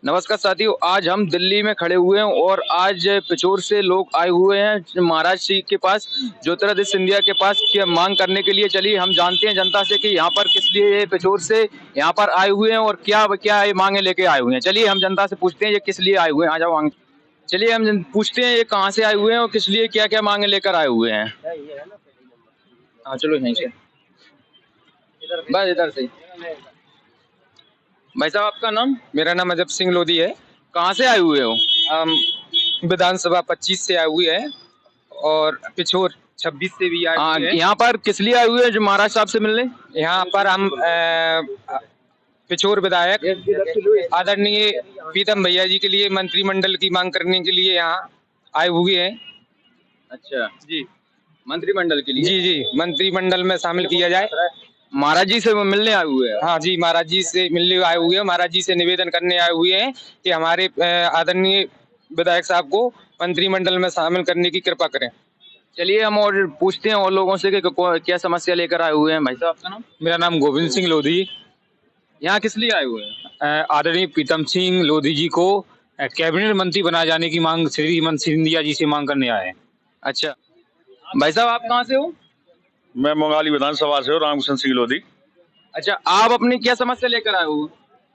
नमस्कार साथियों, आज हम दिल्ली में खड़े हुए हैं और आज पिछोर से लोग आए हुए हैं महाराज जी के पास, ज्योतिरादित्य सिंधिया के पास क्या मांग करने के लिए। चलिए हम जानते हैं जनता से कि यहाँ पर किस लिए ये पिछोर से यहाँ पर आए हुए हैं और क्या क्या ये मांगे लेके आए हुए हैं। चलिए हम जनता से पूछते हैं ये किस लिए आए हुए हैं। आ जाओ मांग। चलिए हम पूछते हैं ये कहाँ से आए हुए हैं और किस लिए क्या क्या मांगे लेकर आए हुए हैं। हाँ चलो यहीं से, बस इधर से। भाई साहब आपका नाम? मेरा नाम अजब सिंह लोधी है। कहाँ से आए हुए हो? हम विधानसभा 25 से आए हुए हैं और पिछोर 26 से भी आए हाँ, हुए हैं। यहाँ पर किस लिए आए हुए हैं जो महाराज साहब से मिलने? यहाँ पर हम पिछोर विधायक आदरणीय प्रीतम भैया जी के लिए मंत्रिमंडल की मांग करने के लिए यहाँ आए हुए हैं। अच्छा जी मंत्रिमंडल के लिए? जी जी, मंत्रिमंडल में शामिल किया जाए। महाराज जी से मिलने आए हुए हैं? हाँ जी, महाराज जी से मिलने आए हुए हैं। महाराज जी से निवेदन करने आए हुए हैं कि हमारे आदरणीय विधायक साहब को मंत्रिमंडल में शामिल करने की कृपा करें। चलिए हम और पूछते हैं और लोगों से कि क्या समस्या लेकर आए हुए हैं। भाई साहब आपका नाम? मेरा नाम गोविंद सिंह लोधी। यहाँ किस लिए आए हुए हैं? आदरणीय प्रीतम सिंह लोधी जी को कैबिनेट मंत्री बनाए जाने की मांग श्रीमंत सिंधिया जी से मांग करने आए हैं। अच्छा भाई साहब आप कहाँ से हो? मैं मोगाली विधानसभा से हूँ, रामकृष्ण सिंह लोधी। अच्छा आप अपनी क्या समस्या लेकर आए हो?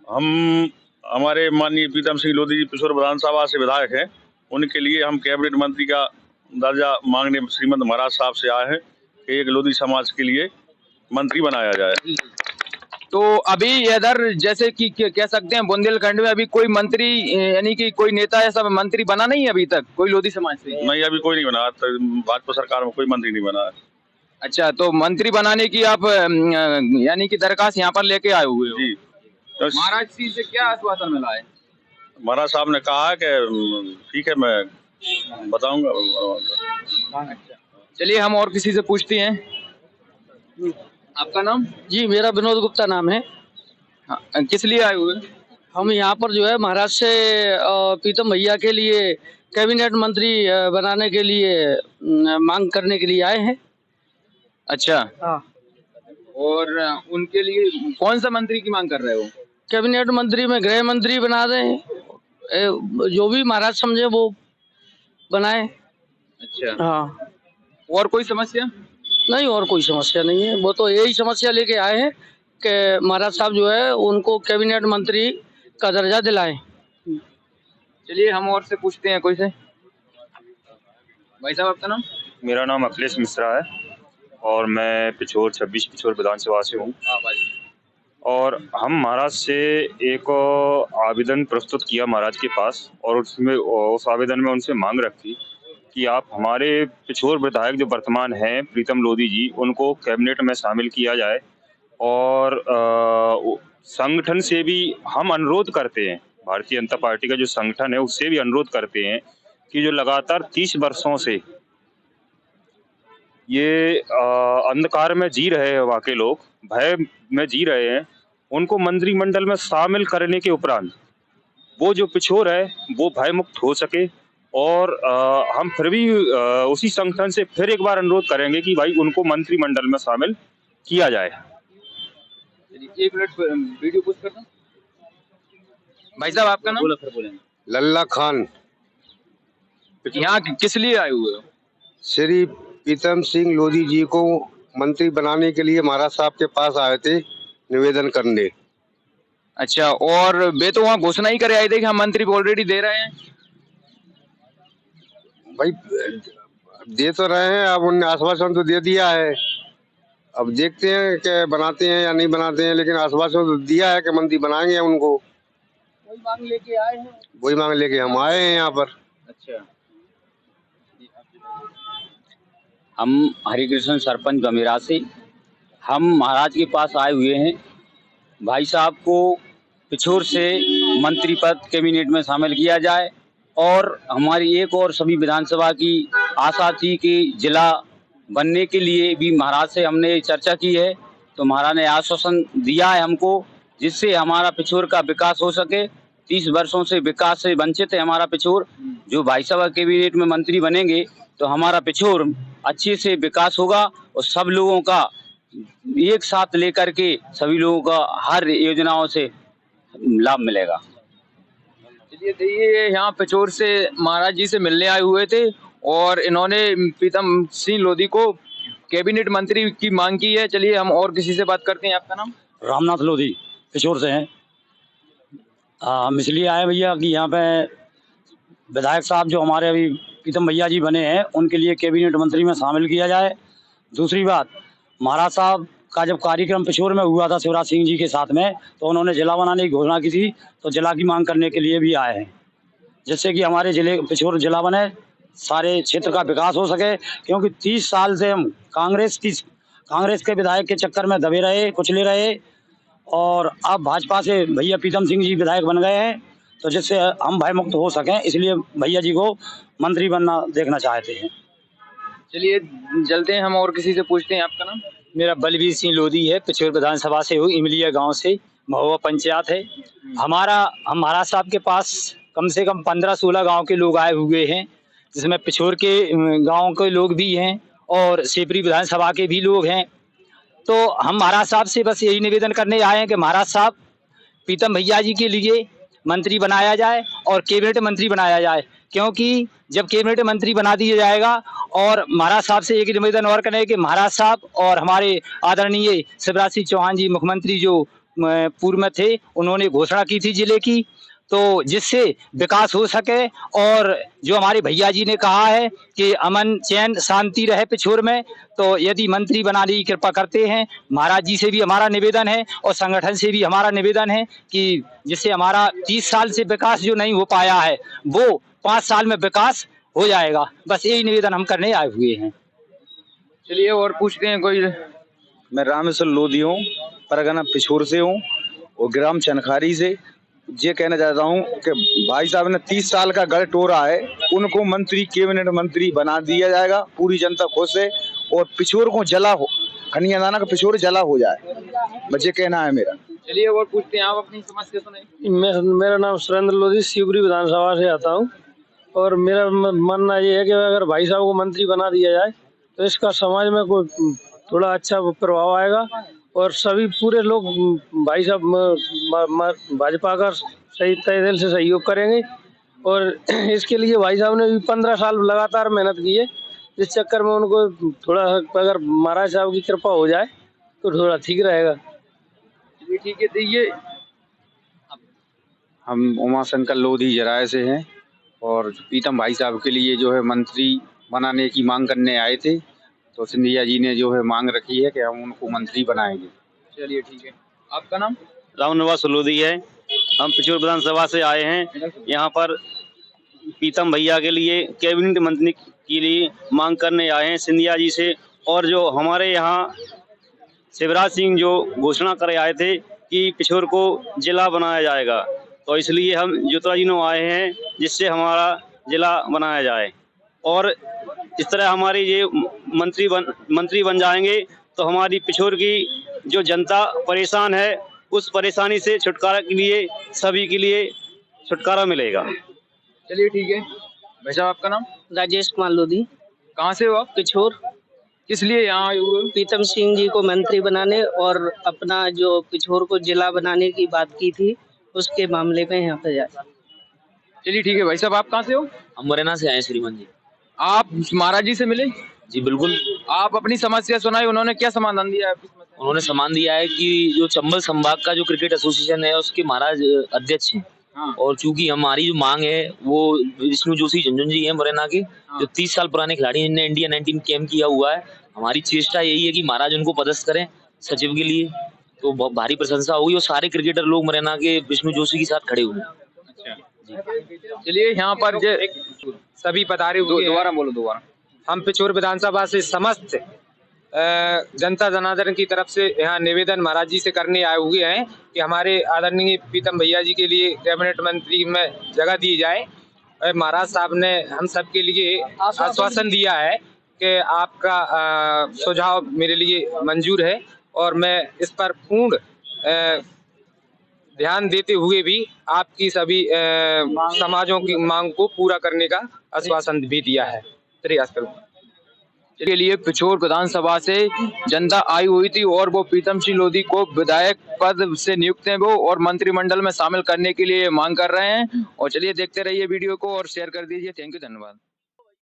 हम हमारे माननीय प्रीतम सिंह लोधी जी पिछोर विधानसभा से विधायक हैं, उनके लिए हम कैबिनेट मंत्री का दर्जा मांगने श्रीमंत महाराज साहब से आए हैं कि एक लोधी समाज के लिए मंत्री बनाया जाए। तो अभी इधर जैसे कि कह सकते हैं बुंदेलखंड में अभी कोई मंत्री यानी कि कोई नेता ऐसा मंत्री बना नहीं है अभी तक कोई लोधी समाज से? नहीं, अभी कोई नहीं बना, तो भाजपा सरकार में कोई मंत्री नहीं बना है। अच्छा तो मंत्री बनाने की आप यानी कि दरखास्त यहाँ पर लेके आए हुए हो? जी, तो महाराज जी से क्या आश्वासन मिला है? महाराज साहब ने कहा है कि ठीक है, मैं बताऊंगा। चलिए हम और किसी से पूछते हैं। आपका नाम? जी मेरा विनोद गुप्ता नाम है। हाँ, किस लिए आए हुए? हम यहाँ पर जो है महाराज से प्रीतम भैया के लिए कैबिनेट मंत्री बनाने के लिए मांग करने के लिए आए हैं। अच्छा हाँ, और उनके लिए कौन सा मंत्री की मांग कर रहे हो? कैबिनेट मंत्री में गृह मंत्री बना दें, जो भी महाराज समझे वो बनाए। अच्छा हाँ, और कोई समस्या? नहीं और कोई समस्या नहीं है, वो तो यही समस्या लेके आए हैं कि महाराज साहब जो है उनको कैबिनेट मंत्री का दर्जा दिलाएं। चलिए हम और से पूछते हैं कोई से। भाई साहब आपका नाम? मेरा नाम अखिलेश मिश्रा है और मैं पिछोर 26 पिछोर विधानसभा से हूँ। हाँ भाई। और हम महाराज से एक आवेदन प्रस्तुत किया महाराज के पास और उसमें उस आवेदन में उनसे मांग रखी कि आप हमारे पिछोर विधायक जो वर्तमान हैं प्रीतम लोधी जी, उनको कैबिनेट में शामिल किया जाए। और संगठन से भी हम अनुरोध करते हैं, भारतीय जनता पार्टी का जो संगठन है उससे भी अनुरोध करते हैं कि जो लगातार 30 वर्षों से ये अंधकार में जी रहे हैं, वहाँ के लोग भय में जी रहे हैं, उनको मंत्रिमंडल में शामिल करने के उपरांत वो जो पिछोर है वो भय मुक्त हो सके। और हम फिर भी उसी संगठन से फिर एक बार अनुरोध करेंगे कि भाई उनको मंत्रिमंडल में शामिल किया जाए। एक मिनट वीडियो पोस्ट करना। भाई साहब आपका नाम? लल्ला खान। यहाँ किस लिए आए हुए हो? श्री प्रीतम सिंह लोधी जी को मंत्री बनाने के लिए महाराज साहब के पास आए थे निवेदन करने। अच्छा और वे तो वहाँ घोषणा ही करे आए थे कि हम मंत्री ऑलरेडी दे रहे हैं। भाई दे तो रहे हैं, अब उन्होंने आश्वासन तो दे दिया है, अब देखते हैं कि बनाते हैं या नहीं बनाते हैं, लेकिन आश्वासन तो दिया है कि मंत्री बनाएंगे उनको। वही मांग लेके आए हैं। वही मांग लेके हम आए हैं यहाँ पर। अच्छा हम हरिकृष्ण सरपंच बमेरा से हम महाराज के पास आए हुए हैं। भाई साहब को पिछोर से मंत्री पद कैबिनेट में शामिल किया जाए और हमारी एक और सभी विधानसभा की आशा थी कि जिला बनने के लिए भी महाराज से हमने चर्चा की है, तो महाराज ने आश्वासन दिया है हमको जिससे हमारा पिछोर का विकास हो सके। 30 वर्षों से विकास से वंचित है हमारा पिछोर। जो भाई साहब कैबिनेट में मंत्री बनेंगे तो हमारा पिछोर अच्छे से विकास होगा और सब लोगों का एक साथ लेकर के सभी लोगों का हर योजनाओं से लाभ मिलेगा। ये यहाँ पिछोर से महाराज जी से मिलने आए हुए थे और इन्होंने प्रीतम सिंह लोधी को कैबिनेट मंत्री की मांग की है। चलिए हम और किसी से बात करते हैं। आपका नाम? रामनाथ लोधी पिछोर से हैं। हम इसलिए आए भैया कि यहाँ पे विधायक साहब जो हमारे अभी प्रीतम भैया जी बने हैं उनके लिए कैबिनेट मंत्री में शामिल किया जाए। दूसरी बात, महाराज साहब का जब कार्यक्रम पिछोर में हुआ था शिवराज सिंह जी के साथ में, तो उन्होंने जिला बनाने की घोषणा की थी, तो जिला की मांग करने के लिए भी आए हैं, जिससे कि हमारे जिले पिछोर जिला बने, सारे क्षेत्र का विकास हो सके। क्योंकि 30 साल से हम कांग्रेस के विधायक के चक्कर में दबे रहे, कुचले रहे, और अब भाजपा से भैया प्रीतम सिंह जी विधायक बन गए हैं, तो जिससे हम भय मुक्त हो सकें, इसलिए भैया जी को मंत्री बनना देखना चाहते हैं। चलिए चलते हैं हम और किसी से पूछते हैं। आपका नाम? मेरा बलवीर सिंह लोधी है, पिछोर विधानसभा से हूँ, इमलिया गांव से, महुआ पंचायत है हम महाराज साहब के पास कम से कम 15-16 गांव के लोग आए हुए हैं, जिसमें पिछोर के गांव के लोग भी हैं और सेपरी विधानसभा के भी लोग हैं। तो हम महाराज साहब से बस यही निवेदन करने आए हैं कि महाराज साहब प्रीतम भैया जी के लिए मंत्री बनाया जाए और कैबिनेट मंत्री बनाया जाए, क्योंकि जब कैबिनेट मंत्री बना दिया जाएगा, और महाराज साहब से एक निवेदन और करें कि महाराज साहब और हमारे आदरणीय शिवराज सिंह चौहान जी मुख्यमंत्री जो पूर्व में थे, उन्होंने घोषणा की थी जिले की, तो जिससे विकास हो सके। और जो हमारे भैया जी ने कहा है कि अमन चैन शांति रहे पिछोर में, तो यदि मंत्री बनाने की कृपा करते हैं, महाराज जी से भी हमारा निवेदन है और संगठन से भी हमारा निवेदन है कि जिससे हमारा 30 साल से विकास जो नहीं हो पाया है वो 5 साल में विकास हो जाएगा। बस यही निवेदन हम करने आए हुए हैं। चलिए और पूछते हैं कोई। मैं रामेश्वर लोधी हूँ, परगना पिछोर से हूँ और ग्राम चनखारी से। ये कहना चाहता हूँ कि भाई साहब ने 30 साल का गढ़ टोरा है, उनको मंत्री कैबिनेट मंत्री बना दिया जाएगा, पूरी जनता खुश है, और पिछोर को जला हो, खनिया दाना का पिछोर जला हो जाए, बस ये कहना है मेरा। चलिए और पूछते हैं, आप अपनी समस्या सुनाइए। मेरा नाम सुरेंद्र लोधी शिवपुरी विधानसभा से आता हूँ, और मेरा मानना ये है कि अगर भाई साहब को मंत्री बना दिया जाए तो इसका समाज में कोई थोड़ा अच्छा प्रभाव आएगा, और सभी पूरे लोग भाई साहब भाजपा का सही तय दिल से सहयोग करेंगे। और इसके लिए भाई साहब ने भी 15 साल लगातार मेहनत की है, जिस चक्कर में उनको थोड़ा अगर महाराज साहब की कृपा हो जाए तो थोड़ा ठीक रहेगा। ठीक है, देखिए हम उमाशंकर लोधी जराये से हैं और प्रीतम भाई साहब के लिए जो है मंत्री बनाने की मांग करने आए थे, तो सिंधिया जी ने जो है मांग रखी है कि हम उनको मंत्री बनाएंगे। चलिए ठीक है। आपका नाम? रामनिवास लोधी है। हम पिछोर विधानसभा से आए हैं, यहाँ पर प्रीतम भैया के लिए कैबिनेट मंत्री के लिए मांग करने आए हैं सिंधिया जी से। और जो हमारे यहाँ शिवराज सिंह जो घोषणा करे आए थे कि पिछोर को जिला बनाया जाएगा, तो इसलिए हम जोतराजीनो आए हैं जिससे हमारा जिला बनाया जाए। और इस तरह हमारी ये मंत्री बन जाएंगे तो हमारी पिछोर की जो जनता परेशान है, उस परेशानी से छुटकारा के लिए सभी के लिए छुटकारा मिलेगा। चलिए ठीक है। भाई साहब आपका नाम? राजेश कुमार लोधी। कहाँ से हो आप? पिछोर। किस लिए यहाँ आए हुए? प्रीतम सिंह जी को मंत्री बनाने और अपना जो पिछोर को जिला बनाने की बात की थी, उसके मामले में यहाँ पे जाए। चलिए ठीक है। भाई साहब आप कहाँ से हो? हम मुरैना से आए श्रीमान जी। आप महाराज जी से मिले? जी बिल्कुल। आप अपनी समस्या सुनाई, उन्होंने क्या समाधान दिया है? उन्होंने सम्मान दिया है कि जो चंबल संभाग का जो क्रिकेट एसोसिएशन है उसके महाराज अध्यक्ष हैं। हाँ। और चूंकि हमारी जो मांग है वो विष्णु जोशी झुनझुन जी हैं मुरैना के। हाँ। जो 30 साल पुराने खिलाड़ी जिन्हें इंडिया 19 कैंप किया हुआ है, हमारी चेष्टा यही है कि महाराज उनको पदस्थ करें सचिव के लिए, तो बहुत भारी प्रशंसा होगी। और सारे क्रिकेटर लोग मुरैना के विष्णु जोशी के साथ खड़े हुए हैं। चलिए यहाँ पर सभी पधारे हुए, दोबारा बोलो दोबारा। हम पिछोर विधानसभा से समस्त जनता जनार्दन की तरफ से यहाँ निवेदन महाराज जी से करने आए हुए हैं कि हमारे आदरणीय प्रीतम भैया जी के लिए कैबिनेट मंत्री में जगह दी जाए। महाराज साहब ने हम सब के लिए आश्वासन दिया है कि आपका सुझाव मेरे लिए मंजूर है, और मैं इस पर पूर्ण ध्यान देते हुए भी आपकी सभी समाजों की मांग को पूरा करने का आश्वासन भी दिया है। प्रयास करूँ। के लिए पिछोर विधानसभा से जनता आई हुई थी और वो प्रीतम सिंह लोधी को विधायक पद से नियुक्त हैं वो और मंत्रिमंडल में शामिल करने के लिए मांग कर रहे हैं। और चलिए देखते रहिए वीडियो को और शेयर कर दीजिए। थैंक यू, धन्यवाद।